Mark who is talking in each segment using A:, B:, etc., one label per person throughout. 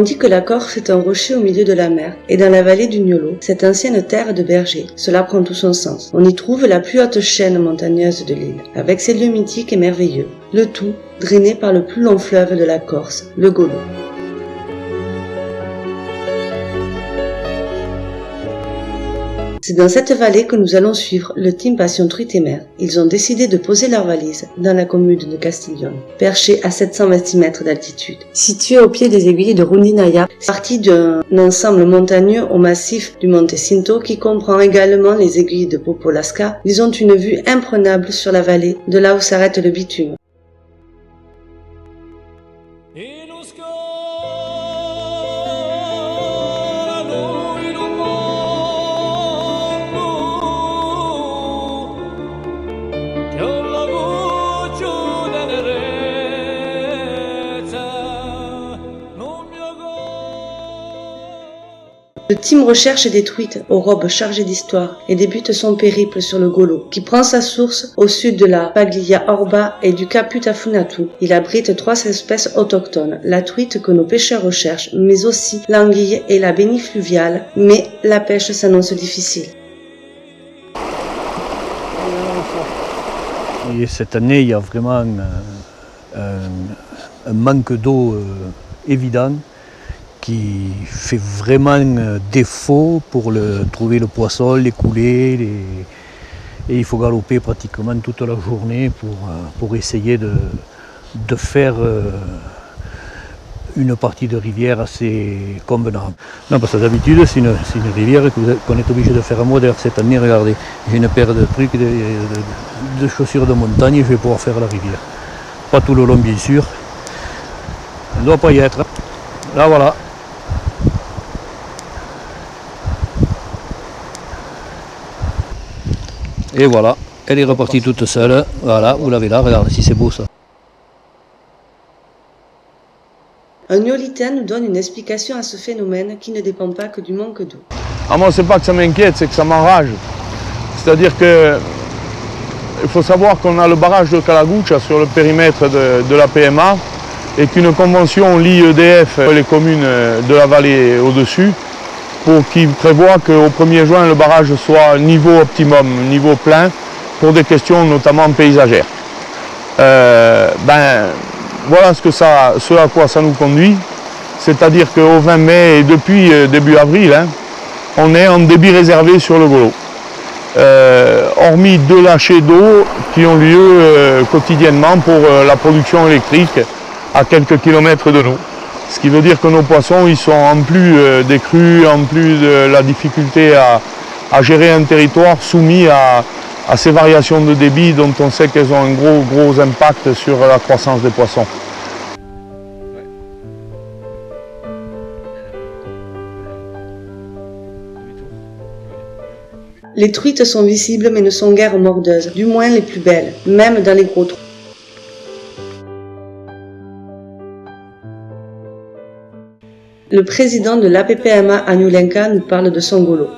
A: On dit que la Corse est un rocher au milieu de la mer, et dans la vallée du Niolo, cette ancienne terre de bergers, cela prend tout son sens. On y trouve la plus haute chaîne montagneuse de l'île, avec ses lieux mythiques et merveilleux, le tout drainé par le plus long fleuve de la Corse, le Golo. C'est dans cette vallée que nous allons suivre le team Passion Truite et Mer. Ils ont décidé de poser leurs valises dans la commune de Castiglione, perchée à 726 mètres d'altitude. Située au pied des aiguilles de Rundinaya, c'est partie d'un ensemble montagneux au massif du Monte Cinto qui comprend également les aiguilles de Popolasca. Ils ont une vue imprenable sur la vallée, de là où s'arrête le bitume. Le team recherche des truites aux robes chargées d'histoire et débute son périple sur le Golo, qui prend sa source au sud de la Paglia Orba et du Cap Putafunatu. Il abrite 3 espèces autochtones, la truite que nos pêcheurs recherchent, mais aussi l'anguille et la bénie fluviale, mais la pêche s'annonce difficile.
B: Et cette année, il y a vraiment un manque d'eau évident qui fait vraiment défaut pour trouver le poisson, les coulées, et il faut galoper pratiquement toute la journée pour essayer de faire une partie de rivière assez convenable. Non, parce que d'habitude c'est une rivière qu'on est obligé de faire à moderne. Cette année, regardez, j'ai une paire de trucs, de chaussures de montagne et je vais pouvoir faire la rivière. Pas tout le long bien sûr, elle ne doit pas y être. Là voilà. Et voilà, elle est repartie toute seule. Voilà, vous l'avez là, regardez si c'est beau ça.
A: Un Niolitain nous donne une explication à ce phénomène qui ne dépend pas que du manque d'eau.
C: Ah, moi, c'est pas que ça m'inquiète, c'est que ça m'enrage. C'est-à-dire que il faut savoir qu'on a le barrage de Calaguccia sur le périmètre de la PMA et qu'une convention lie EDF et les communes de la vallée au-dessus pour qui prévoit qu'au 1er juin, le barrage soit niveau optimum, niveau plein, pour des questions notamment paysagères. Voilà ce à quoi ça nous conduit, c'est-à-dire qu'au 20 mai et depuis début avril, on est en débit réservé sur le Golo. Hormis 2 lâchers d'eau qui ont lieu quotidiennement pour la production électrique à quelques kilomètres de nous. Ce qui veut dire que nos poissons, ils sont en plus des crues, en plus de la difficulté à gérer un territoire soumis à ces variations de débit dont on sait qu'elles ont un gros impact sur la croissance des poissons.
A: Les truites sont visibles mais ne sont guère mordeuses, du moins les plus belles, même dans les gros trous. Le président de l'APPMA Agnulenca nous parle de son Golo.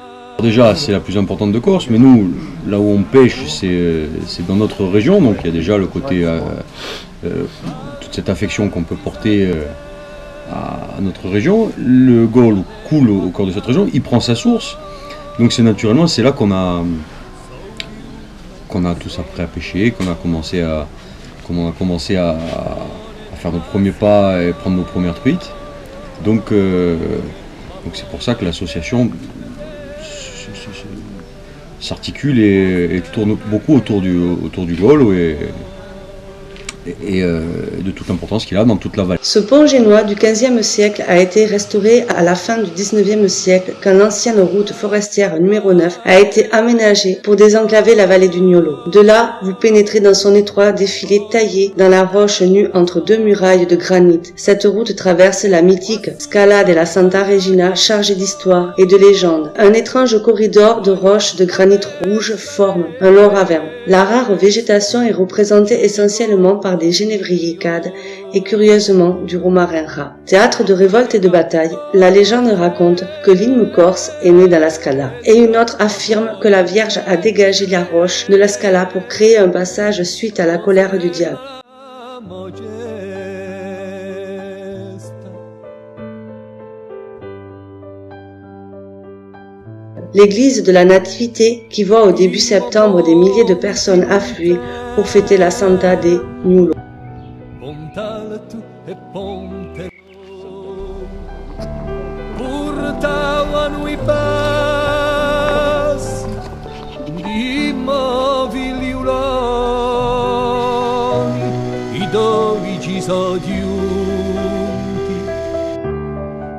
D: Déjà, c'est la plus importante de Corse, mais nous, là où on pêche, c'est dans notre région, donc il y a déjà le côté, toute cette affection qu'on peut porter à notre région. Le Golo coule au cœur de cette région, il prend sa source, donc c'est naturellement, c'est là qu'on a tous appris à pêcher, qu'on a commencé à faire nos premiers pas et prendre nos premières truites. Donc c'est pour ça que l'association s'articule et tourne beaucoup autour du Golo et de toute l'importance qu'il a dans toute la vallée.
A: Ce pont génois du XVe siècle a été restauré à la fin du XIXe siècle quand l'ancienne route forestière numéro 9 a été aménagée pour désenclaver la vallée du Niolo. De là, vous pénétrez dans son étroit défilé taillé dans la roche nue entre 2 murailles de granit. Cette route traverse la mythique Scala della Santa Regina chargée d'histoire et de légendes. Un étrange corridor de roches de granit rouge forme un long ravin. La rare végétation est représentée essentiellement par des genévriers cades et curieusement du romarin rat. Théâtre de révolte et de bataille, la légende raconte que l'hymne corse est né dans la Scala et une autre affirme que la Vierge a dégagé la roche de la Scala pour créer un passage suite à la colère du diable. l'église de la Nativité qui voit au début septembre des milliers de personnes affluer pour fêter la Santa de Niulo.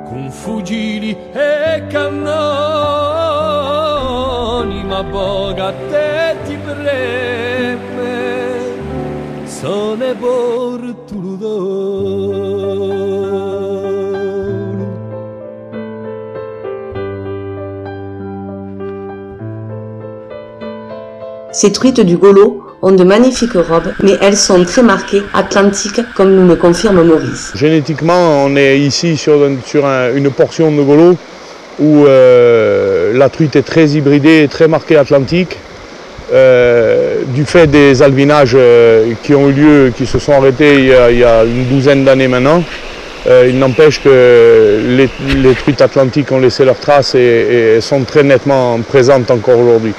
E: Con fucili e cannoni, ma boga te ti preme, sono portuludolo.
A: Ces truites du Golo ont de magnifiques robes, mais elles sont très marquées atlantiques, comme nous le confirme Maurice.
C: Génétiquement, on est ici sur une portion de Golo où la truite est très hybridée, très marquée atlantique. Du fait des albinages qui ont eu lieu, qui se sont arrêtés il y a une douzaine d'années maintenant, il n'empêche que les truites atlantiques ont laissé leurs traces et sont très nettement présentes encore aujourd'hui.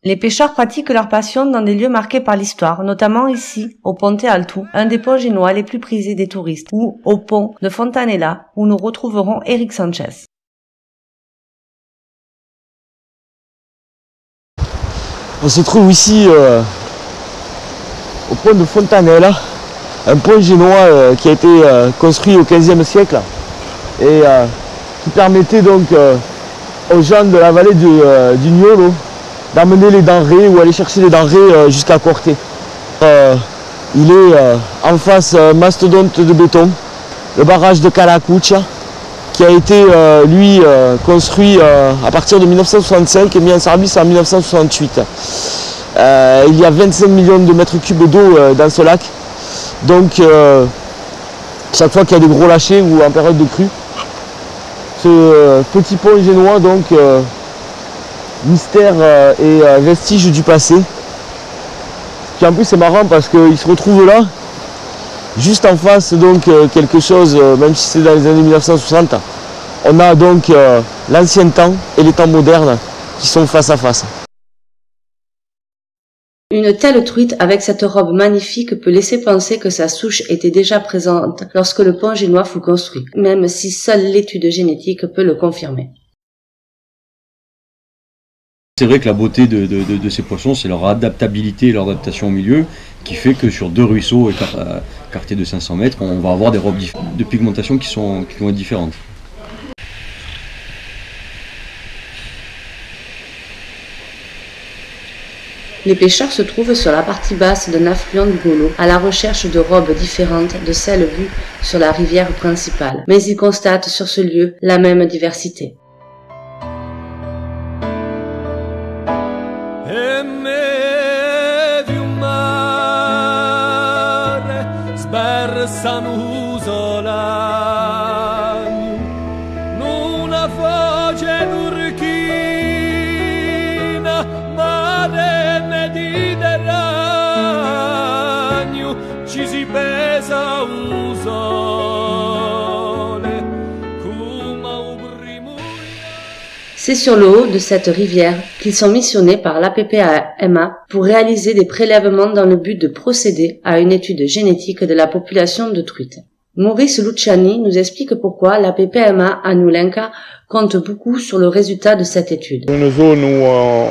A: Les pêcheurs pratiquent leur passion dans des lieux marqués par l'histoire, notamment ici, au Ponte Alto, un des ponts génois les plus prisés des touristes, ou au pont de Fontanella, où nous retrouverons Eric Sanchez.
F: On se trouve ici au pont de Fontanella, un pont génois qui a été construit au XVe siècle et qui permettait donc aux gens de la vallée du Niolo d'amener les denrées ou aller chercher les denrées jusqu'à Corte. Il est en face mastodonte de béton, le barrage de Calacuccia, qui a été lui construit à partir de 1965 et mis en service en 1968. Il y a 25 millions de mètres cubes d'eau dans ce lac, donc chaque fois qu'il y a des gros lâchers ou en période de crue, ce petit pont génois donc mystère et vestige du passé, qui en plus c'est marrant parce qu'il se retrouve là, juste en face donc quelque chose, même si c'est dans les années 1960, on a donc l'ancien temps et les temps modernes qui sont face à face.
A: Une telle truite avec cette robe magnifique peut laisser penser que sa souche était déjà présente lorsque le pont génois fut construit, même si seule l'étude génétique peut le confirmer.
D: C'est vrai que la beauté de ces poissons, c'est leur adaptabilité et leur adaptation au milieu, qui fait que sur 2 ruisseaux écartés de 500 mètres, on va avoir des robes de pigmentation qui vont être différentes.
A: Les pêcheurs se trouvent sur la partie basse d'un affluent du Golo, à la recherche de robes différentes de celles vues sur la rivière principale, mais ils constatent sur ce lieu la même diversité. C'est sur le haut de cette rivière qu'ils sont missionnés par l'APPMA pour réaliser des prélèvements dans le but de procéder à une étude génétique de la population de truites. Maurice Luciani nous explique pourquoi l'APPMA à Nulenca compte beaucoup sur le résultat de cette étude.
C: Une zone où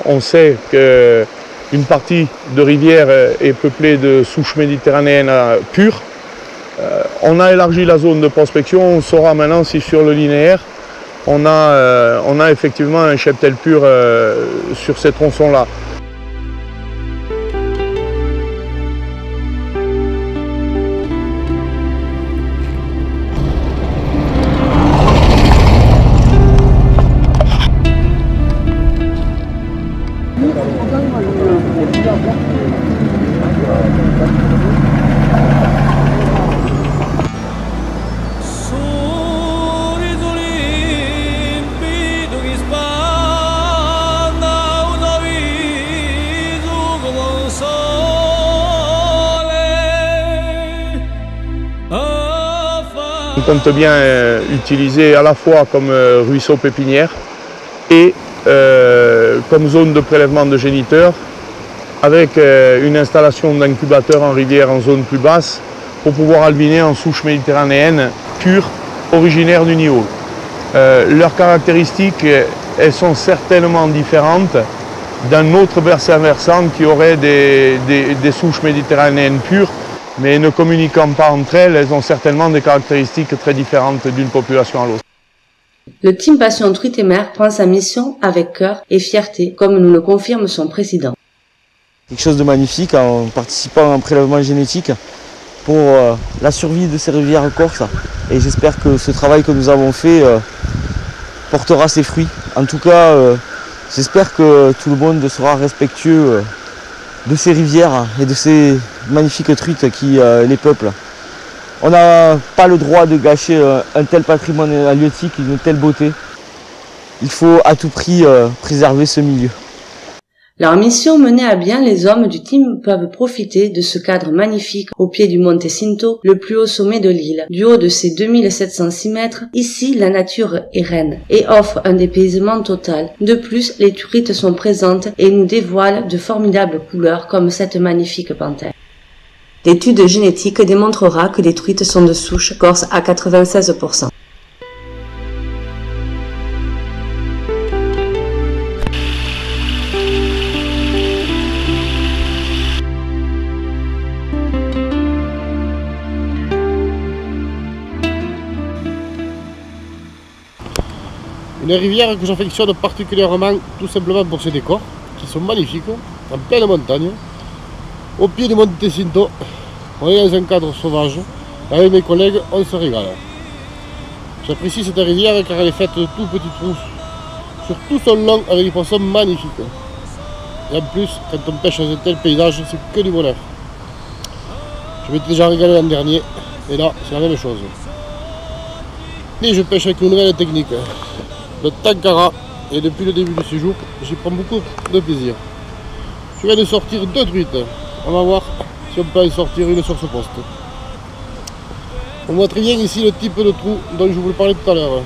C: on sait qu'une partie de rivière est peuplée de souches méditerranéennes pures. On a élargi la zone de prospection, on saura maintenant si sur le linéaire, on a effectivement un cheptel pur sur ces tronçons-là. compte bien utilisée à la fois comme ruisseau pépinière et comme zone de prélèvement de géniteurs, avec une installation d'incubateur en rivière en zone plus basse pour pouvoir albiner en souche méditerranéenne pure, originaire du Niol. Leurs caractéristiques, elles sont certainement différentes d'un autre bassin versant qui aurait des souches méditerranéennes pures, mais ne communiquant pas entre elles, elles ont certainement des caractéristiques très différentes d'une population à l'autre.
A: Le team Passion Truite et Mer prend sa mission avec cœur et fierté, comme nous le confirme son président.
F: Quelque chose de magnifique en participant à un prélèvement génétique pour la survie de ces rivières corses. Et j'espère que ce travail que nous avons fait portera ses fruits. En tout cas, j'espère que tout le monde sera respectueux de ces rivières et de ces magnifiques truites qui les peuplent. On n'a pas le droit de gâcher un tel patrimoine halieutique, une telle beauté. Il faut à tout prix préserver ce milieu.
A: Leur mission menée à bien, les hommes du team peuvent profiter de ce cadre magnifique au pied du Monte Cinto, le plus haut sommet de l'île. Du haut de ses 2706 mètres, ici la nature est reine et offre un dépaysement total. De plus, les truites sont présentes et nous dévoilent de formidables couleurs comme cette magnifique panthère. L'étude génétique démontrera que les truites sont de souche corse à 96%.
G: Une rivière que j'affectionne particulièrement, tout simplement pour ses décors, qui sont magnifiques, en pleine montagne, au pied du Monte Cinto. On est dans un cadre sauvage, et avec mes collègues, on se régale. J'apprécie cette rivière car elle est faite de tout petits trous, sur tout son long, avec des poissons magnifiques. Et en plus, quand on pêche dans un tel paysage, c'est que du bonheur. Je m'étais déjà régalé l'an dernier, et là, c'est la même chose. Et je pêche avec une nouvelle technique, le tankara, et depuis le début de ce séjour, j'y prends beaucoup de plaisir. Je viens de sortir 2 truites. On va voir si on peut en sortir une sur ce poste. On voit très bien ici le type de trou dont je vous parlais tout à l'heure.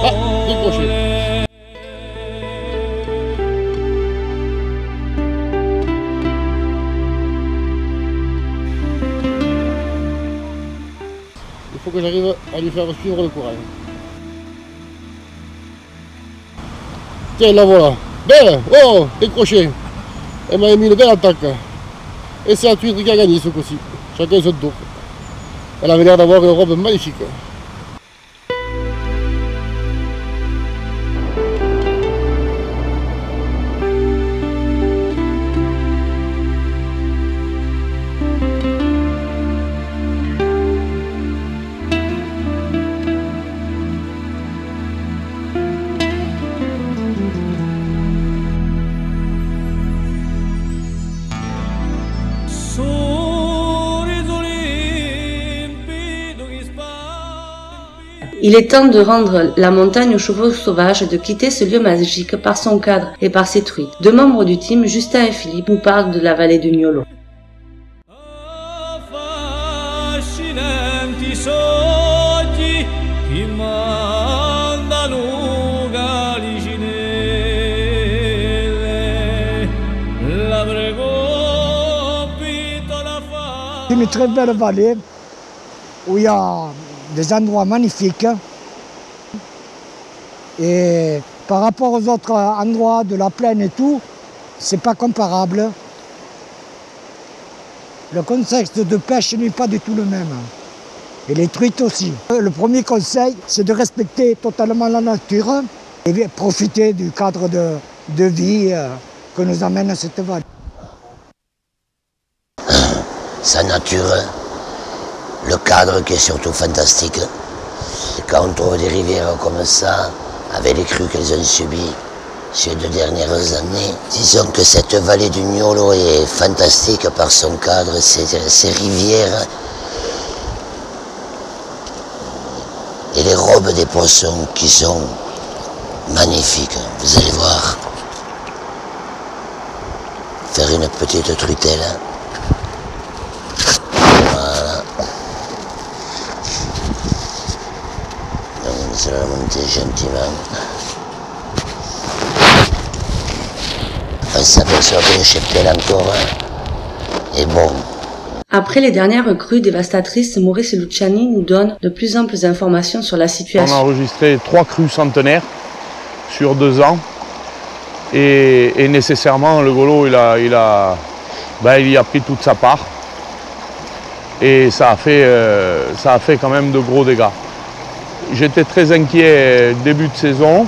G: Ah, décroché. Il faut que j'arrive à lui faire suivre le courant. Tiens, la voilà. Belle. Oh, décroché. Elle m'a mis une belle attaque. Et c'est la truite qui a gagné ce coup-ci. Chacun son tour. Elle avait l'air d'avoir une robe magnifique.
A: Il est temps de rendre la montagne aux chevaux sauvages, de quitter ce lieu magique par son cadre et par ses truites. Deux membres du team, Justin et Philippe, nous parlent de la vallée du Niolo.
H: C'est une très belle vallée où il y a des endroits magnifiques et par rapport aux autres endroits de la plaine et tout, c'est pas comparable. Le contexte de pêche n'est pas du tout le même. Et les truites aussi. Le premier conseil, c'est de respecter totalement la nature et profiter du cadre de vie que nous amène cette vallée.
I: Sa nature, le cadre qui est surtout fantastique. Quand on trouve des rivières comme ça, avec les crues qu'elles ont subies ces 2 dernières années, disons que cette vallée du Niolo est fantastique par son cadre, ces rivières et les robes des poissons qui sont magnifiques. Vous allez voir. Faire une petite truitelle. Voilà. Donc ça va monter gentiment. On s'aperçoit que le cheptel encore est bon.
A: Après les dernières crues dévastatrices, Maurice Luciani nous donne de plus amples informations sur la situation.
C: On a enregistré 3 crues centenaires sur 2 ans. Et nécessairement, le Golo, il y a pris toute sa part. Et ça a fait quand même de gros dégâts. J'étais très inquiet début de saison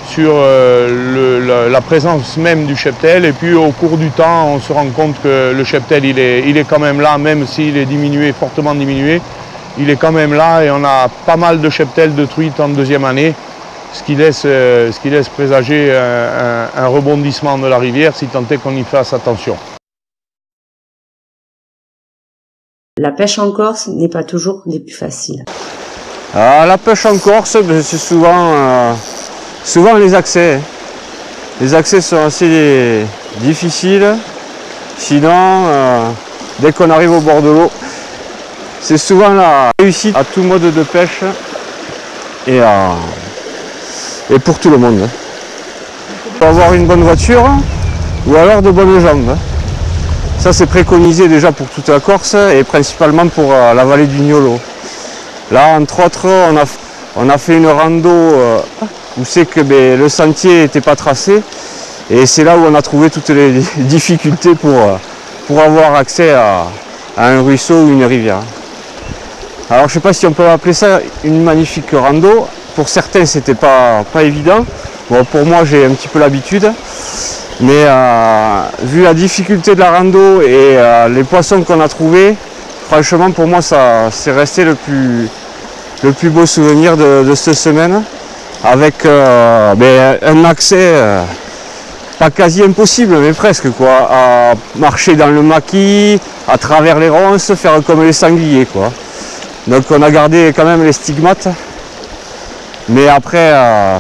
C: sur la présence même du cheptel. Et puis au cours du temps, on se rend compte que le cheptel, il est quand même là, même s'il est diminué, fortement diminué. Il est quand même là et on a pas mal de cheptels de truites en deuxième année. Ce qui laisse présager un rebondissement de la rivière, si tant est qu'on y fasse attention.
A: La pêche en Corse n'est pas toujours des plus faciles.
J: La pêche en Corse, c'est souvent les accès. Les accès sont assez difficiles. Sinon, dès qu'on arrive au bord de l'eau, c'est souvent la réussite à tout mode de pêche et pour tout le monde. Il faut avoir une bonne voiture ou alors de bonnes jambes. Ça c'est préconisé déjà pour toute la Corse et principalement pour la vallée du Niolo. Là entre autres on a fait une rando où c'est que le sentier n'était pas tracé et c'est là où on a trouvé toutes les difficultés pour avoir accès à un ruisseau ou une rivière. Alors je ne sais pas si on peut appeler ça une magnifique rando. Pour certains, c'était pas évident. Bon, pour moi, j'ai un petit peu l'habitude. Mais vu la difficulté de la rando et les poissons qu'on a trouvés, franchement, pour moi, c'est resté le plus beau souvenir de cette semaine. Avec un accès pas quasi impossible, mais presque, quoi. À marcher dans le maquis, à travers les ronces, faire comme les sangliers, quoi. Donc on a gardé quand même les stigmates. Mais après,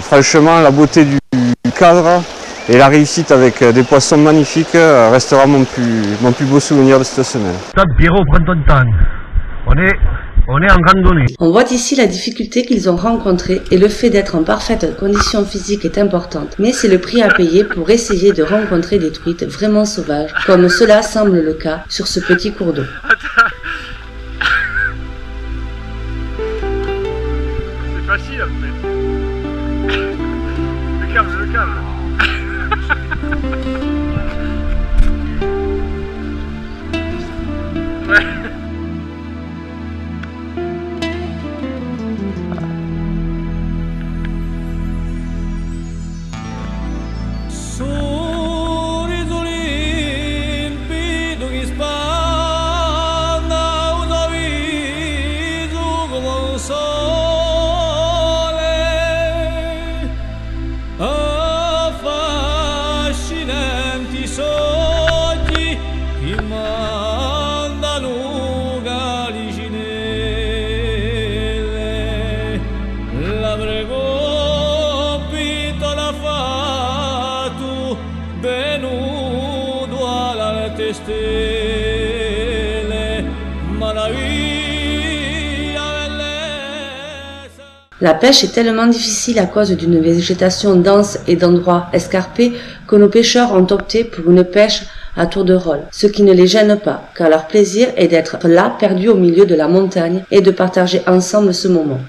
J: franchement, la beauté du cadre et la réussite avec des poissons magnifiques restera mon plus beau souvenir de cette semaine.
K: Pierrot, prends ton temps. On est en randonnée.
A: On voit ici la difficulté qu'ils ont rencontrée et le fait d'être en parfaite condition physique est importante. Mais c'est le prix à payer pour essayer de rencontrer des truites vraiment sauvages, comme cela semble le cas sur ce petit cours d'eau.
K: C'est facile en fait. Le câble. Ouais.
A: La pêche est tellement difficile à cause d'une végétation dense et d'endroits escarpés que nos pêcheurs ont opté pour une pêche à tour de rôle, ce qui ne les gêne pas, car leur plaisir est d'être là, perdus au milieu de la montagne, et de partager ensemble ce moment.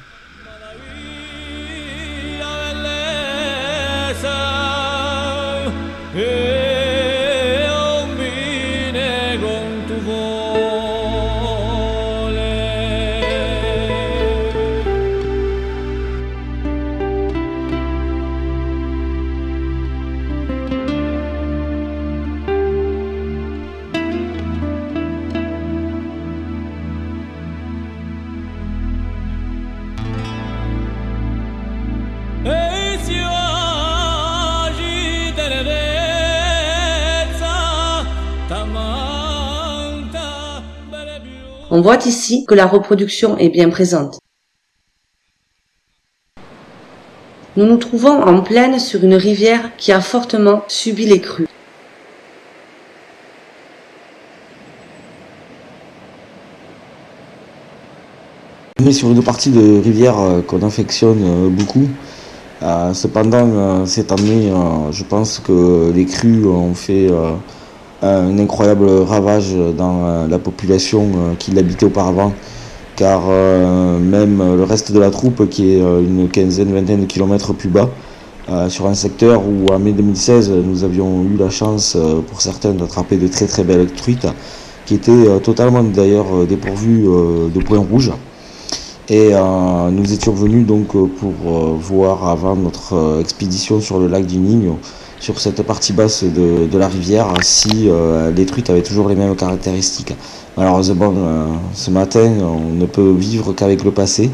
A: On voit ici que la reproduction est bien présente. Nous nous trouvons en plaine sur une rivière qui a fortement subi les crues.
L: On est sur une partie de rivière qu'on affectionne beaucoup. Cependant, cette année, je pense que les crues ont fait un incroyable ravage dans la population qui l'habitait auparavant, car même le reste de la troupe, qui est une vingtaine de kilomètres plus bas, sur un secteur où en mai 2016 nous avions eu la chance pour certains d'attraper de très belles truites, qui étaient totalement d'ailleurs dépourvues de points rouges. Et nous étions venus donc pour voir avant notre expédition sur le lac du Nigno, sur cette partie basse de la rivière, si les truites avaient toujours les mêmes caractéristiques. Malheureusement, ce matin, on ne peut vivre qu'avec le passé,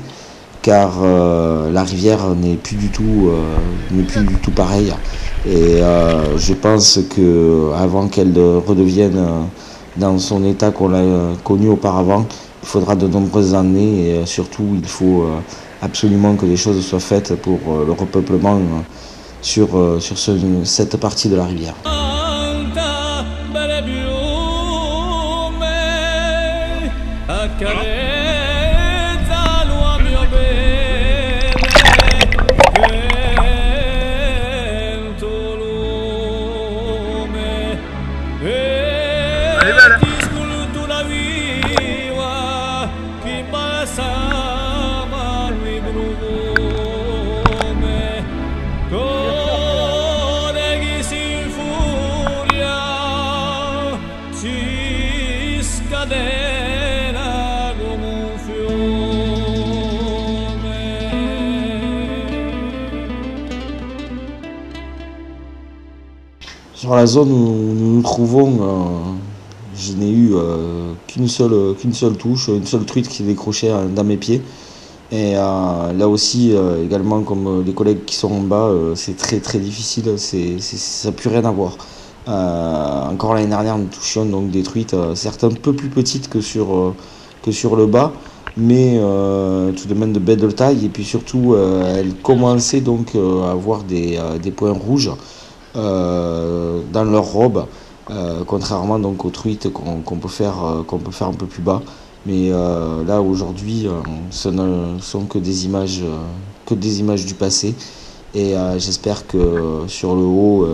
L: car la rivière n'est plus du tout pareille. Et je pense qu'avant qu'elle redevienne dans son état qu'on l'a connu auparavant, il faudra de nombreuses années et surtout il faut absolument que des choses soient faites pour le repeuplement sur cette partie de la rivière. Sur la zone où nous nous trouvons, je n'ai eu qu'une seule touche, une seule truite qui s'est décrochée dans mes pieds. Et là aussi, également comme les collègues qui sont en bas, c'est très difficile, ça n'a plus rien à voir. Encore l'année dernière, nous touchions donc des truites, certes un peu plus petites que sur le bas, mais tout de même de belle taille. Et puis surtout, elles commençaient donc à avoir des points rouges dans leur robe, contrairement donc aux truites qu'on peut faire un peu plus bas. Mais là aujourd'hui, ce ne sont que des images du passé, et j'espère que sur le haut,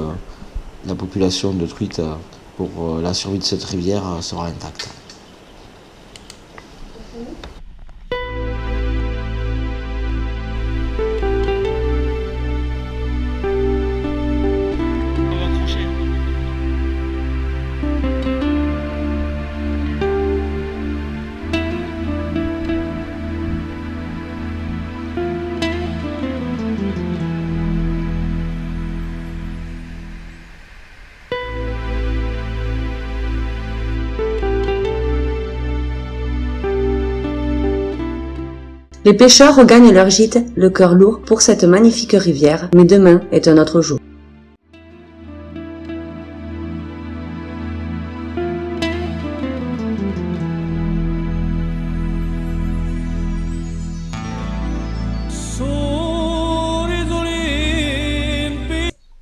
L: la population de truites pour la survie de cette rivière sera intacte.
A: Les pêcheurs regagnent leur gîte, le cœur lourd pour cette magnifique rivière, mais demain est un autre jour.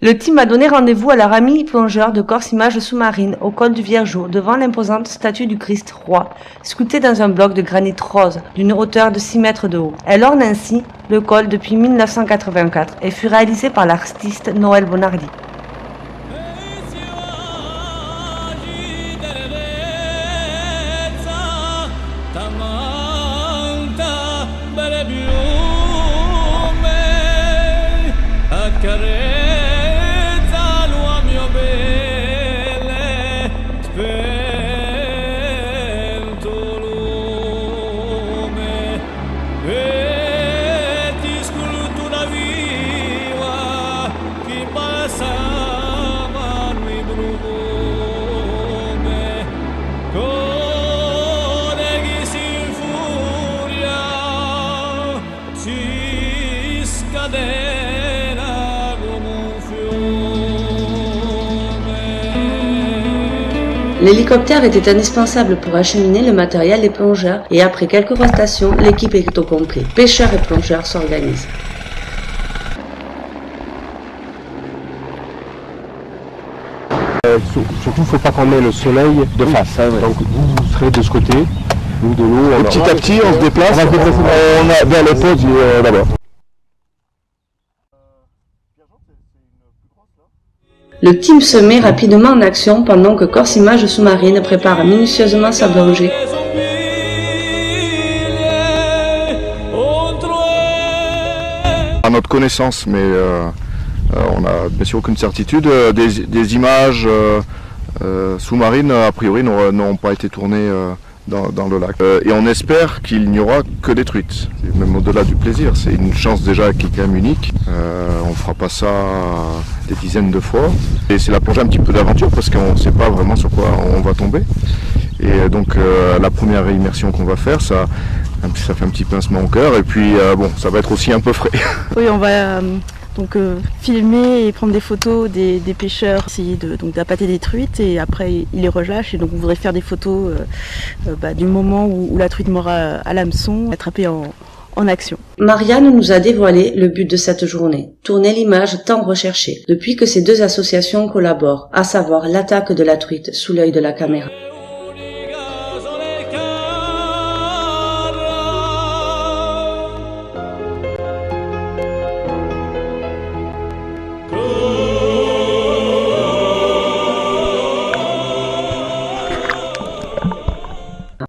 A: Le team a donné rendez-vous à leur ami plongeur de Corse Images Sous-Marines au col du Viergeau, devant l'imposante statue du Christ roi, sculptée dans un bloc de granit rose d'une hauteur de 6 mètres de haut. Elle orne ainsi le col depuis 1984 et fut réalisée par l'artiste Noël Bonardi. L'hélicoptère était indispensable pour acheminer le matériel des plongeurs et après quelques rotations, l'équipe est au complet. Pêcheurs et plongeurs s'organisent.
M: surtout, il ne faut pas qu'on ait le soleil de face. Donc vous serez de ce côté, nous de l'eau.
C: Et petit à petit, on se déplace, on a vers les potes là-bas.
A: Le team se met rapidement en action pendant que Corse Images Sous-Marine prépare minutieusement sa plongée.
C: À notre connaissance, mais on n'a bien sûr aucune certitude, des images sous-marines a priori n'auront pas été tournées dans le lac. Et on espère qu'il n'y aura que des truites, même au-delà du plaisir. C'est une chance déjà qui est quand même unique. On ne fera pas ça des dizaines de fois. Et c'est la plongée un petit peu d'aventure parce qu'on ne sait pas vraiment sur quoi on va tomber. Et donc la première immersion qu'on va faire, ça fait un petit pincement au cœur. Et puis bon, ça va être aussi un peu frais.
N: Oui, on va donc filmer et prendre des photos des pêcheurs, essayer d'appâter des truites et après ils les relâchent et donc on voudrait faire des photos du moment où la truite mord à l'hameçon, attrapée en action.
A: Marianne nous a dévoilé le but de cette journée, tourner l'image tant recherchée depuis que ces deux associations collaborent, à savoir l'attaque de la truite sous l'œil de la caméra.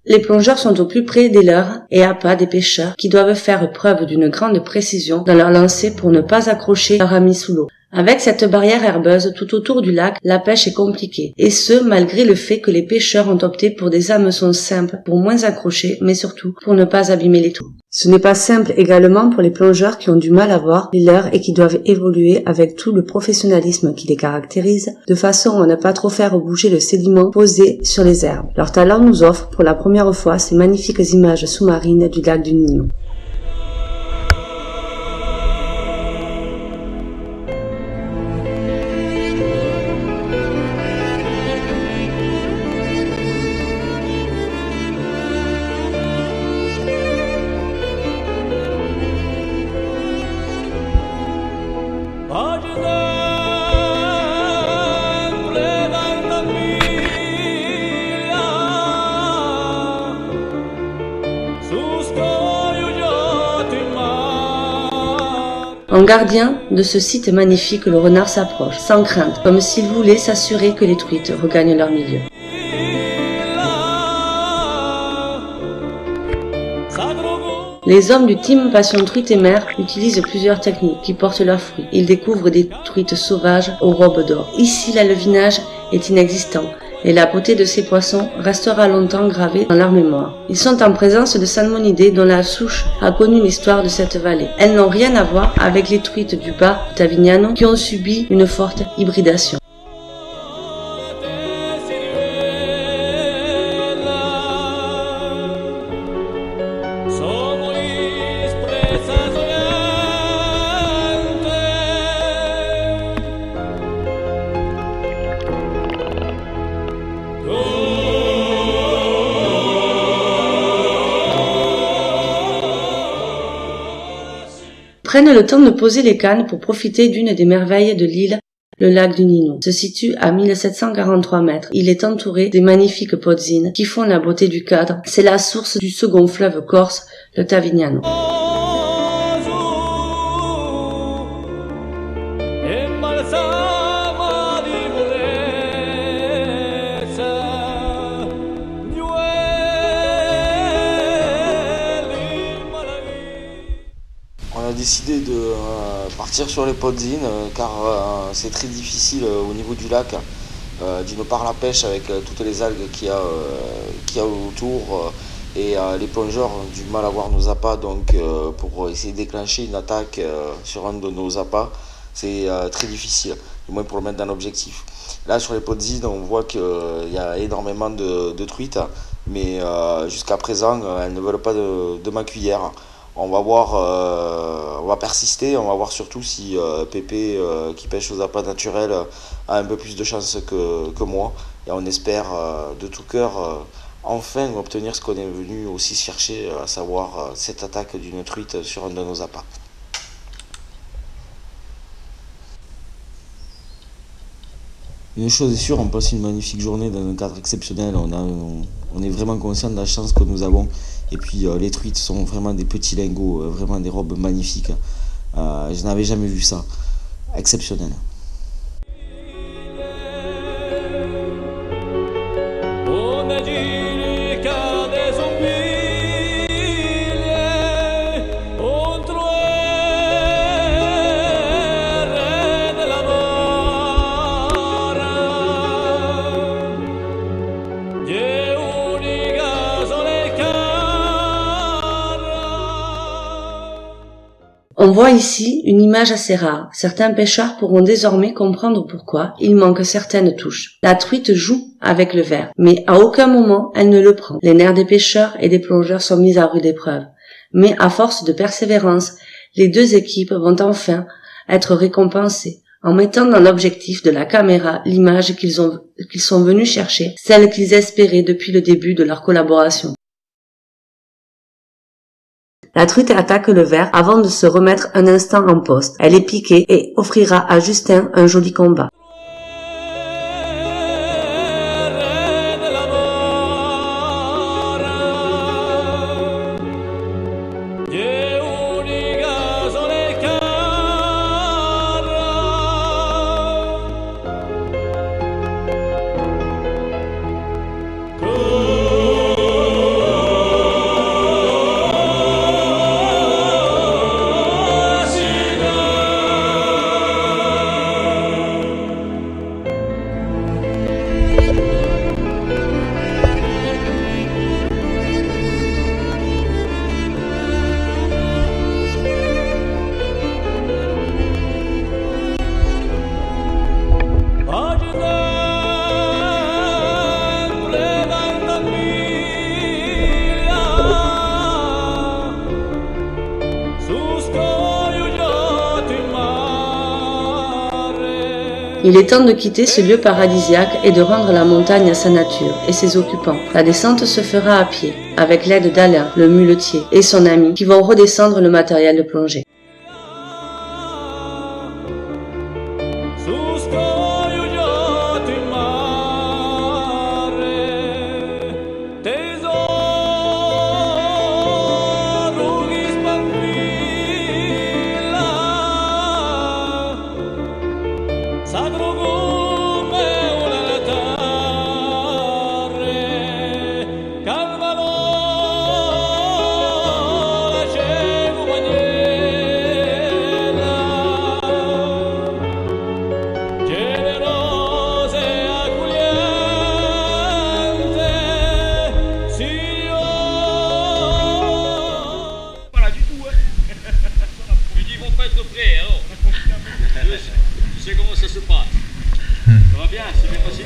A: Les plongeurs sont au plus près des leurs et à pas des pêcheurs qui doivent faire preuve d'une grande précision dans leur lancer pour ne pas accrocher leur ami sous l'eau. Avec cette barrière herbeuse tout autour du lac, la pêche est compliquée, et ce malgré le fait que les pêcheurs ont opté pour des hameçons simples pour moins accrocher, mais surtout pour ne pas abîmer les trous. Ce n'est pas simple également pour les plongeurs qui ont du mal à voir les leurs et qui doivent évoluer avec tout le professionnalisme qui les caractérise, de façon à ne pas trop faire bouger le sédiment posé sur les herbes. Leur talent nous offre pour la première fois ces magnifiques images sous-marines du lac du Nino. En gardien de ce site magnifique, le renard s'approche, sans crainte, comme s'il voulait s'assurer que les truites regagnent leur milieu. Les hommes du team Passion Truite et Mer utilisent plusieurs techniques qui portent leurs fruits. Ils découvrent des truites sauvages aux robes d'or. Ici, l'alevinage est inexistant et la beauté de ces poissons restera longtemps gravée dans leur mémoire. Ils sont en présence de salmonidés dont la souche a connu l'histoire de cette vallée. Elles n'ont rien à voir avec les truites du bas Tavignano qui ont subi une forte hybridation. Prennent le temps de poser les cannes pour profiter d'une des merveilles de l'île, le lac du Nino. Se situe à 1743 mètres. Il est entouré des magnifiques pozzines qui font la beauté du cadre. C'est la source du second fleuve corse, le Tavignano.
L: On a décidé de partir sur les podzines car c'est très difficile au niveau du lac. D'une part la pêche avec toutes les algues qu'il y a autour et les plongeurs ont du mal à voir nos appâts, donc pour essayer de déclencher une attaque sur un de nos appâts, c'est très difficile, du moins pour le mettre dans l'objectif. Là sur les podzines on voit qu'il y a énormément de truites, mais jusqu'à présent elles ne veulent pas de ma cuillère. On va voir, on va persister, on va voir surtout si Pépé qui pêche aux appâts naturels a un peu plus de chance que moi. Et on espère de tout cœur enfin obtenir ce qu'on est venu aussi chercher, à savoir cette attaque d'une truite sur un de nos appâts. Une chose est sûre, on passe une magnifique journée dans un cadre exceptionnel. On est vraiment conscient de la chance que nous avons. Et puis les truites sont vraiment des petits lingots, vraiment des robes magnifiques. Je n'avais jamais vu ça. Exceptionnel.
A: On voit ici une image assez rare. Certains pêcheurs pourront désormais comprendre pourquoi il manque certaines touches. La truite joue avec le verre, mais à aucun moment elle ne le prend. Les nerfs des pêcheurs et des plongeurs sont mis à rude épreuve. Mais à force de persévérance, les deux équipes vont enfin être récompensées en mettant dans l'objectif de la caméra l'image qu'ils sont venus chercher, celle qu'ils espéraient depuis le début de leur collaboration. La truite attaque le verre avant de se remettre un instant en poste. Elle est piquée et offrira à Justin un joli combat. Il est temps de quitter ce lieu paradisiaque et de rendre la montagne à sa nature et ses occupants. La descente se fera à pied, avec l'aide d'Alain, le muletier, et son ami, qui vont redescendre le matériel de plongée.
O: Tu sais comment ça se passe. Ça va bien, c'est bien passé.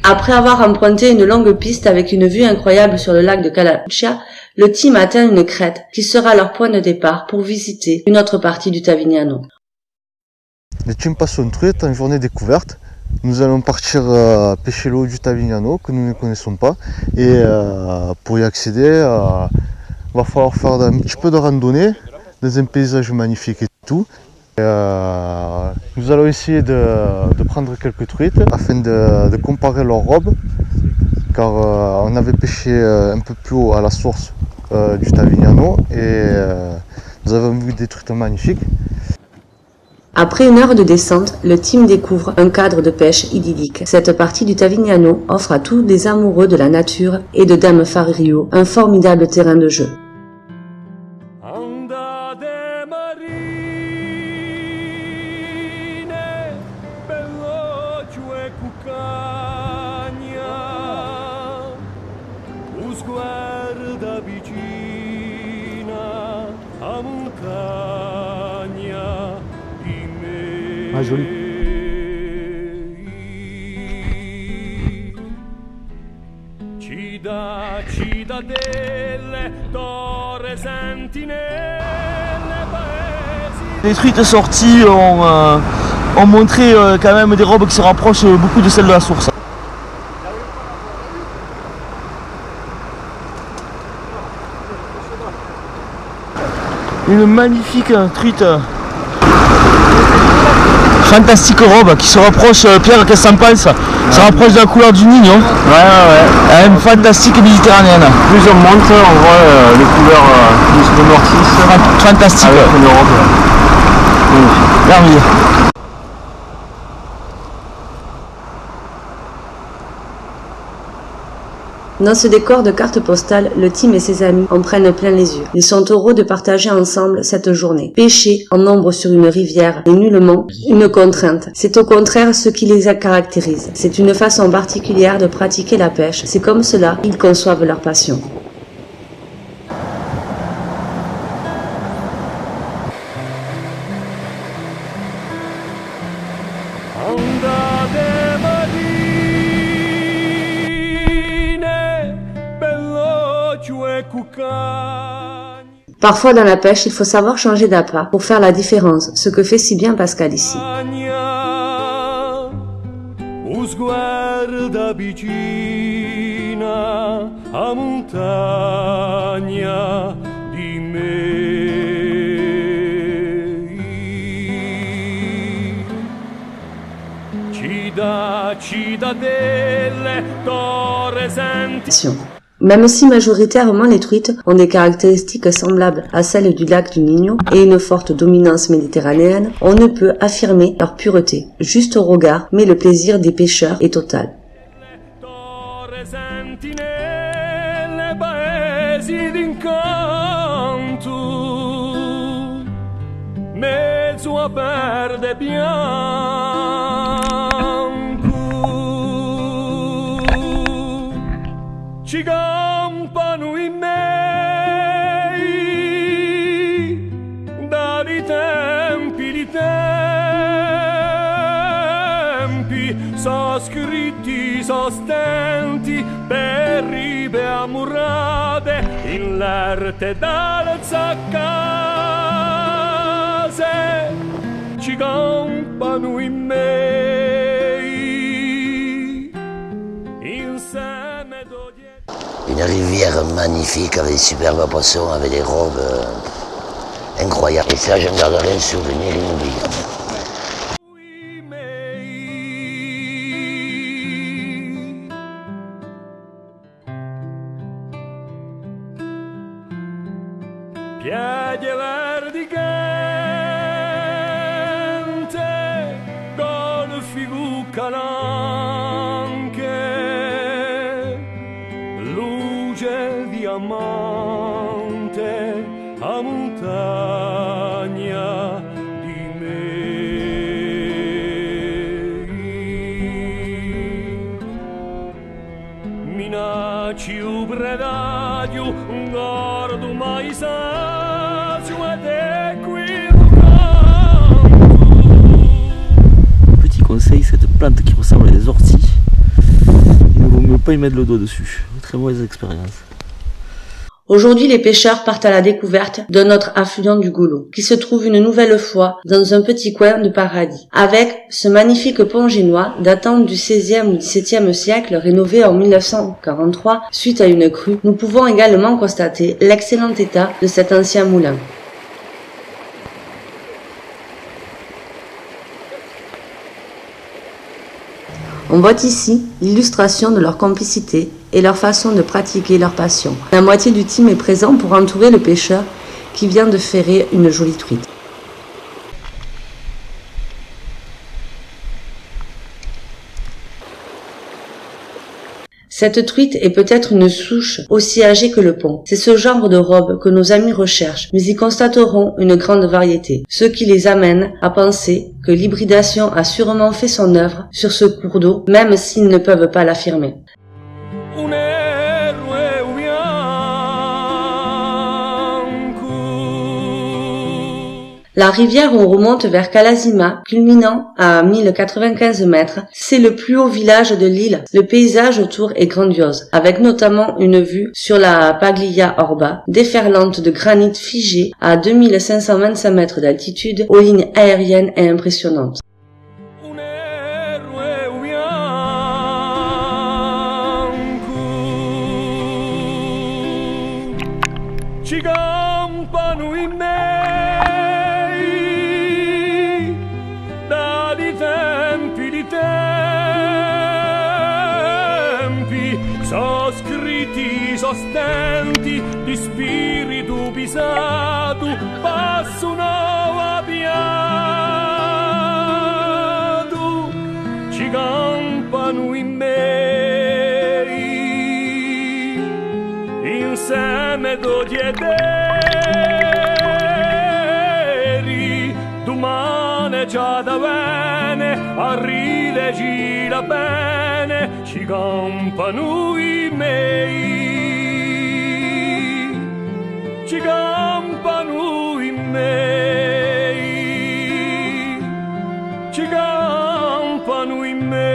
A: Après avoir emprunté une longue piste avec une vue incroyable sur le lac de Calaccia, le team atteint une crête qui sera leur point de départ pour visiter une autre partie du Tavignano.
P: Le team Passion Truite en journée découverte. Nous allons partir pêcher l'eau du Tavignano que nous ne connaissons pas. Et pour y accéder, va falloir faire un petit peu de randonnée dans un paysage magnifique et tout. Nous allons essayer de prendre quelques truites afin de comparer leurs robes, car on avait pêché un peu plus haut à la source du Tavignano et nous avons vu des truites magnifiques.
A: Après une heure de descente, le team découvre un cadre de pêche idyllique. Cette partie du Tavignano offre à tous les amoureux de la nature et de Dame Fario un formidable terrain de jeu.
F: Ah, joli. Les truites sorties ont montré quand même des robes qui se rapprochent beaucoup de celles de la source. Une magnifique truite. Fantastique robe qui se rapproche, Pierre, qu'est-ce que t'en penses? Se rapproche de la couleur du Nino. Ouais. Fantastique méditerranéenne.
J: Plus on monte, on voit les couleurs plus de noircissent.
F: Fantastique.
J: Avec une robe.
F: Merveilleux.
A: Dans ce décor de carte postale, le team et ses amis en prennent plein les yeux. Ils sont heureux de partager ensemble cette journée. Pêcher en nombre sur une rivière n'est nullement une contrainte. C'est au contraire ce qui les caractérise. C'est une façon particulière de pratiquer la pêche. C'est comme cela qu'ils conçoivent leur passion. Parfois dans la pêche, il faut savoir changer d'appât pour faire la différence, ce que fait si bien Pascal ici. Même si majoritairement les truites ont des caractéristiques semblables à celles du lac du Niño et une forte dominance méditerranéenne, on ne peut affirmer leur pureté, juste au regard, mais le plaisir des pêcheurs est total.
E: Ci campano i miei dai tempi, so scritti, so stenti per ribe amurrate in l'arte d'alza case. Ci campano i miei insieme d'odietto.
I: Une rivière magnifique avec des superbes poissons, avec des robes incroyables. Et ça, j'en garderai un souvenir inoubliable.
E: Piedi verdi gente, golfi cuccalanche, luce diamante a montagna di me. Minacci u predadio, un gordo mai sazio ed è qui.
F: Petit conseil, cette plante qui ressemble à des orties, il ne vaut mieux pas y mettre le doigt dessus. Très mauvaise expérience.
A: Aujourd'hui, les pêcheurs partent à la découverte d'un autre affluent du Golo, qui se trouve une nouvelle fois dans un petit coin de paradis. Avec ce magnifique pont génois datant du XVIe ou XVIIe siècle, rénové en 1943 suite à une crue, nous pouvons également constater l'excellent état de cet ancien moulin. On voit ici l'illustration de leur complicité et leur façon de pratiquer leur passion. La moitié du team est présent pour entourer le pêcheur qui vient de ferrer une jolie truite. Cette truite est peut-être une souche aussi âgée que le pont. C'est ce genre de robe que nos amis recherchent, mais ils constateront une grande variété, ce qui les amène à penser que l'hybridation a sûrement fait son œuvre sur ce cours d'eau, même s'ils ne peuvent pas l'affirmer. La rivière où on remonte vers Kalasima, culminant à 1095 mètres, c'est le plus haut village de l'île. Le paysage autour est grandiose, avec notamment une vue sur la Paglia Orba, déferlante de granit figé à 2525 mètres d'altitude, aux lignes aériennes et impressionnantes.
E: Sostenti di spirito pisato passano abbiato, ci campano in me insieme tutti ed eri, domani già da bene a rideci la bene, ci campano in me. Ci campano in me, ci campano in me.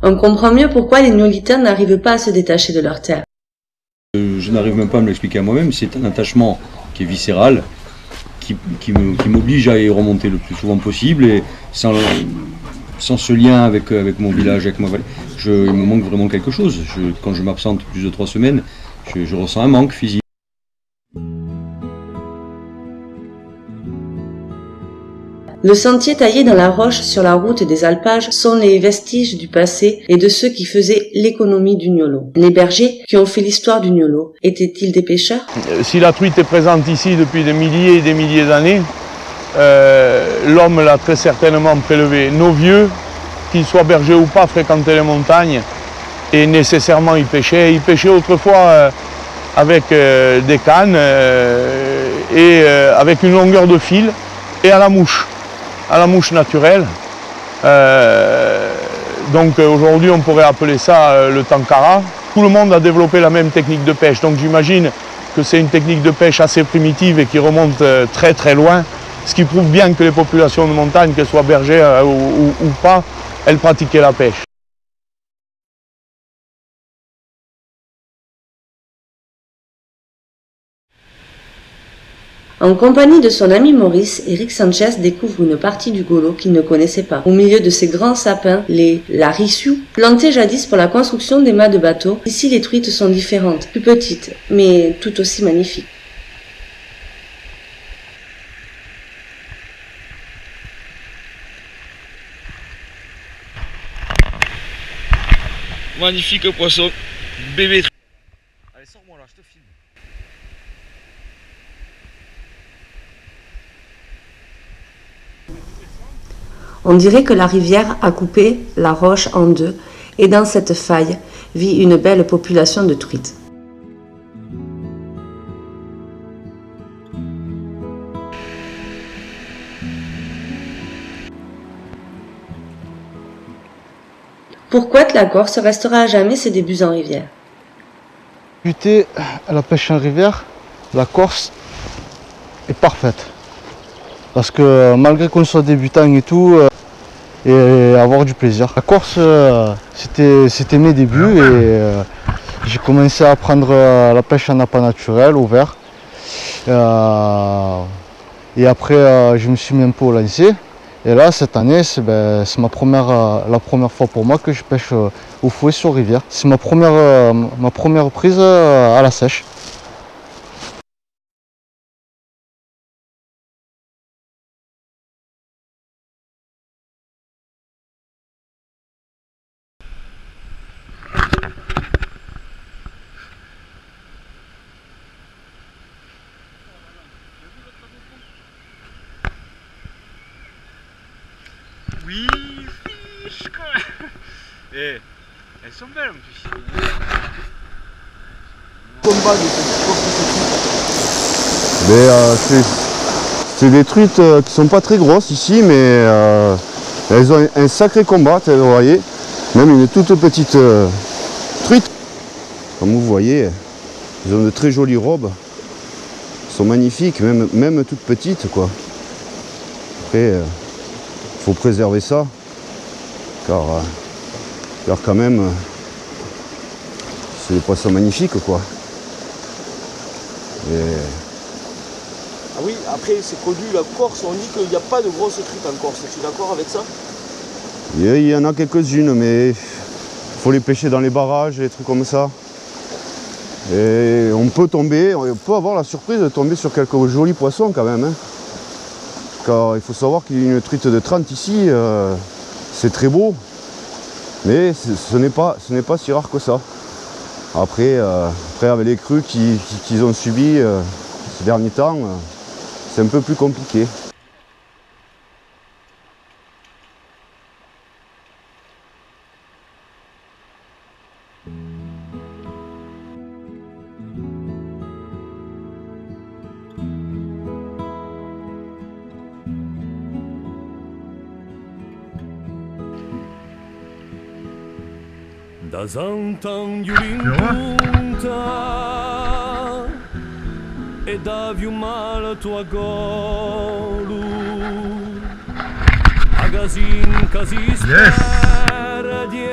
A: On comprend mieux pourquoi les Néolithiens n'arrivent pas à se détacher de leur terre.
D: Je n'arrive même pas à me l'expliquer à moi-même, c'est un attachement qui est viscéral, qui m'oblige à y remonter le plus souvent possible, et sans ce lien avec mon village, avec ma vallée, il me manque vraiment quelque chose. Quand je m'absente plus de 3 semaines, je ressens un manque physique.
A: Le sentier taillé dans la roche sur la route des alpages sont les vestiges du passé et de ceux qui faisaient l'économie du gnolo. Les bergers qui ont fait l'histoire du gnolo étaient-ils des pêcheurs?
C: Si la truite est présente ici depuis des milliers et des milliers d'années, l'homme l'a très certainement prélevé. Nos vieux, qu'ils soient bergers ou pas, fréquentaient les montagnes et nécessairement ils pêchaient. Ils pêchaient autrefois avec des cannes et avec une longueur de fil et à la mouche naturelle. Donc aujourd'hui on pourrait appeler ça le tankara. Tout le monde a développé la même technique de pêche, donc j'imagine que c'est une technique de pêche assez primitive et qui remonte très très loin. Ce qui prouve bien que les populations de montagne, qu'elles soient bergères ou pas, elles pratiquaient la pêche.
A: En compagnie de son ami Maurice, Eric Sanchez découvre une partie du Golo qu'il ne connaissait pas. Au milieu de ces grands sapins, les larissus, plantés jadis pour la construction des mâts de bateaux, ici les truites sont différentes, plus petites, mais tout aussi magnifiques.
F: Magnifique poisson, bébé. Allez, sors-moi là, je te filme.
A: On dirait que la rivière a coupé la roche en deux et dans cette faille vit une belle population de truites. Pourquoi la Corse restera à jamais ses débuts en rivière?
P: Débuter à la pêche en rivière, la Corse est parfaite. Parce que malgré qu'on soit débutant et tout, et avoir du plaisir. La Corse, c'était mes débuts et j'ai commencé à apprendre la pêche en appât naturel, au vert. Et après, je me suis mis un peu au lancer. Et là, cette année, c'est la première fois pour moi que je pêche au fouet sur rivière. C'est ma première prise à la sèche.
C: Oui, quoi. Et elles sont belles en plus.
F: Combat de
Q: c'est des truites qui sont pas très grosses ici, mais elles ont un sacré combat, vous voyez. Même une toute petite truite. Comme vous voyez, elles ont de très jolies robes. Elles sont magnifiques, même toutes petites, quoi. Après, faut préserver ça, car quand même, c'est des poissons magnifiques, quoi. Et...
F: Ah oui, après c'est connu, la Corse, on dit qu'il n'y a pas de grosses truites en Corse. Es-tu d'accord avec ça?
Q: Il y en a quelques-unes, mais il faut les pêcher dans les barrages, des trucs comme ça. Et on peut avoir la surprise de tomber sur quelques jolis poissons quand même. Hein. Car il faut savoir qu'il y a une truite de 30 ici, c'est très beau, mais ce n'est pas si rare que ça. Après avec les crues qu'ils ont subies ces derniers temps, c'est un peu plus compliqué.
E: Da Sant'Angelo in punta e davi un male tua golu a casin casi sperdie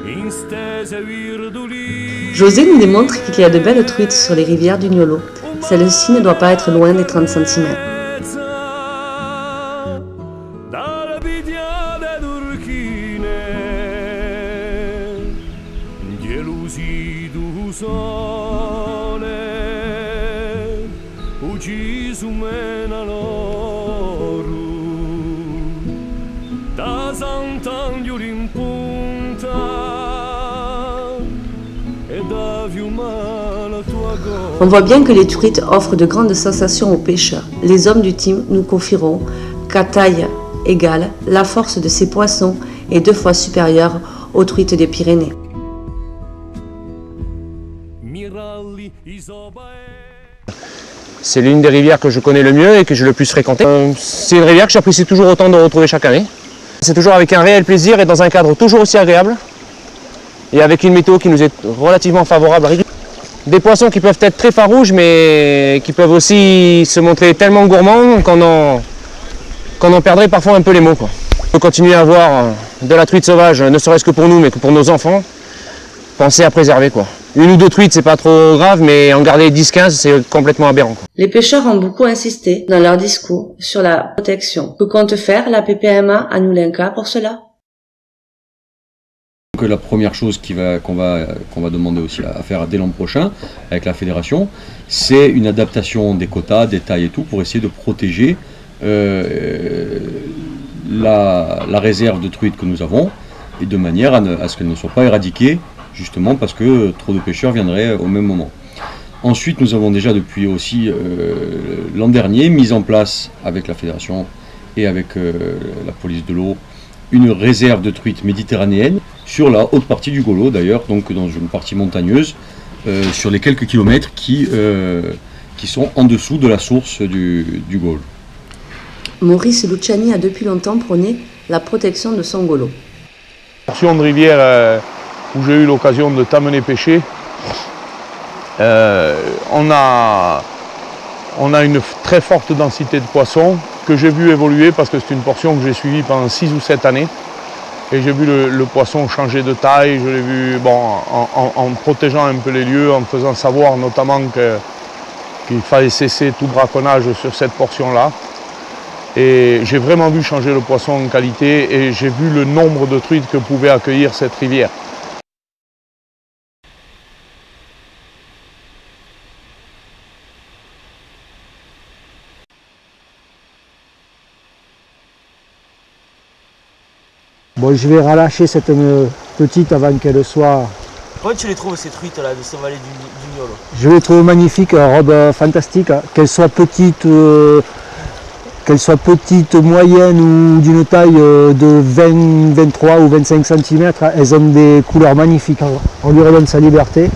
E: in stese virduli.
A: José nous démontre qu'il y a de belles truites sur les rivières du Niolo. Celle-ci ne doit pas être loin des 30 cm. On voit bien que les truites offrent de grandes sensations aux pêcheurs. Les hommes du team nous confieront qu'à taille égale, la force de ces poissons est 2 fois supérieure aux truites des Pyrénées.
M: C'est l'une des rivières que je connais le mieux et que j'ai le plus fréquentée. C'est une rivière que j'apprécie toujours autant de retrouver chaque année. C'est toujours avec un réel plaisir et dans un cadre toujours aussi agréable. Et avec une météo qui nous est relativement favorable. Des poissons qui peuvent être très farouches mais qui peuvent aussi se montrer tellement gourmands qu'on en perdrait parfois un peu les mots, quoi. On peut continuer à avoir de la truite sauvage, ne serait-ce que pour nous mais que pour nos enfants. Pensez à préserver, quoi. 1 ou 2 truites c'est pas trop grave, mais en garder 10-15 c'est complètement aberrant, quoi.
A: Les pêcheurs ont beaucoup insisté dans leur discours sur la protection. Que compte faire la PPMA à Noulenka pour cela?
D: Donc la première chose qu'on va demander aussi à faire dès l'an prochain avec la fédération, c'est une adaptation des quotas, des tailles et tout pour essayer de protéger la réserve de truites que nous avons et de manière à ce qu'elle ne soit pas éradiquée, justement parce que trop de pêcheurs viendraient au même moment. Ensuite, nous avons déjà depuis aussi l'an dernier mis en place avec la fédération et avec la police de l'eau une réserve de truites méditerranéenne sur la haute partie du Golo d'ailleurs, donc dans une partie montagneuse, sur les quelques kilomètres qui sont en dessous de la source du Golo.
A: Maurice Luciani a depuis longtemps prôné la protection de son Golo.
C: Portion de rivière où j'ai eu l'occasion de t'amener pêcher, on a une très forte densité de poissons que j'ai vu évoluer parce que c'est une portion que j'ai suivie pendant 6 ou 7 années. Et j'ai vu le poisson changer de taille, je l'ai vu en protégeant un peu les lieux, en faisant savoir notamment qu'il fallait cesser tout braconnage sur cette portion-là. Et j'ai vraiment vu changer le poisson en qualité et j'ai vu le nombre de truites que pouvait accueillir cette rivière.
H: Bon, je vais relâcher cette petite avant qu'elle soit...
F: Comment tu les trouves ces truites là, de cette vallée du Niolo?
H: Je les trouve magnifiques, robe fantastique, qu'elles soient petites,
R: qu'elles soient petites, moyennes ou d'une taille de 20, 23 ou 25 cm, elles ont des couleurs magnifiques. On lui redonne sa liberté.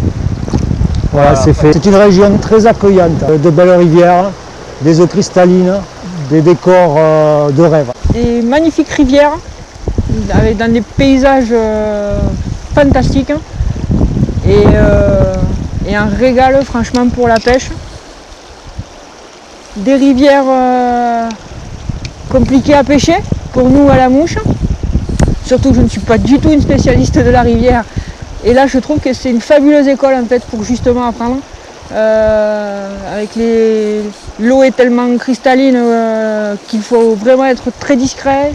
R: Voilà, c'est fait. C'est une région très accueillante, de belles rivières, des eaux cristallines, des décors de rêve.
S: Des magnifiques rivières, dans des paysages fantastiques et un régal franchement pour la pêche. Des rivières compliquées à pêcher pour nous à la mouche, surtout que je ne suis pas du tout une spécialiste de la rivière et là je trouve que c'est une fabuleuse école en fait pour justement apprendre. Avec l'eau est tellement cristalline qu'il faut vraiment être très discret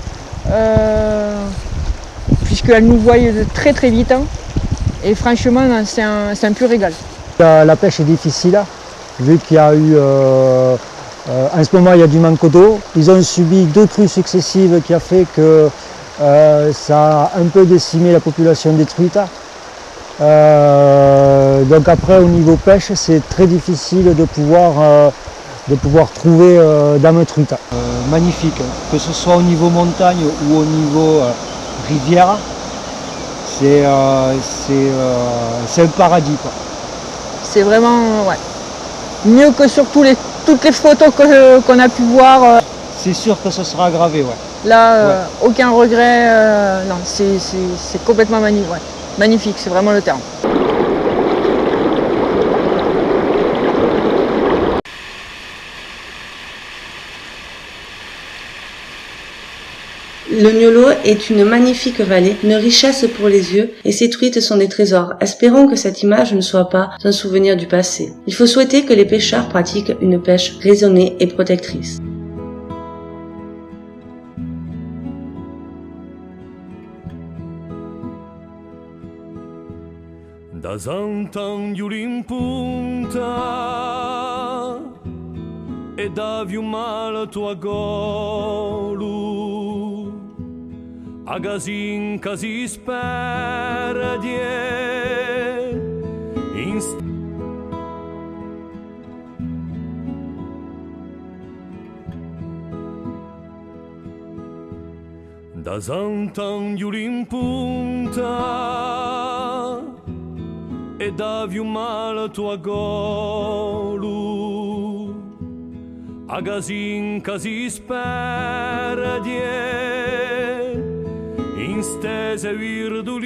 S: puisqu'elle nous voit de très très vite et franchement c'est un pur régal.
R: La pêche est difficile vu qu'il y a eu en ce moment il y a du manque d'eau. Ils ont subi 2 crues successives qui a fait que ça a un peu décimé la population des truites. Donc après au niveau pêche c'est très difficile de pouvoir trouver dames truites. Magnifique, que ce soit au niveau montagne ou au niveau rivière, c'est un paradis.
S: C'est vraiment mieux que sur toutes les photos qu'on a pu voir.
R: C'est sûr que ce sera aggravé.
S: Là, aucun regret, non, c'est complètement magnifique. Magnifique, c'est vraiment le terme.
A: Le Niolo est une magnifique vallée, une richesse pour les yeux, et ses truites sont des trésors. Espérons que cette image ne soit pas un souvenir du passé. Il faut souhaiter que les pêcheurs pratiquent une pêche raisonnée et protectrice.
E: Da Sant'Angelo in punta e davi un male tua golu a casin che si spera da Sant'Angelo in punta e davi un male tua golu a casin che si spera in stese virdu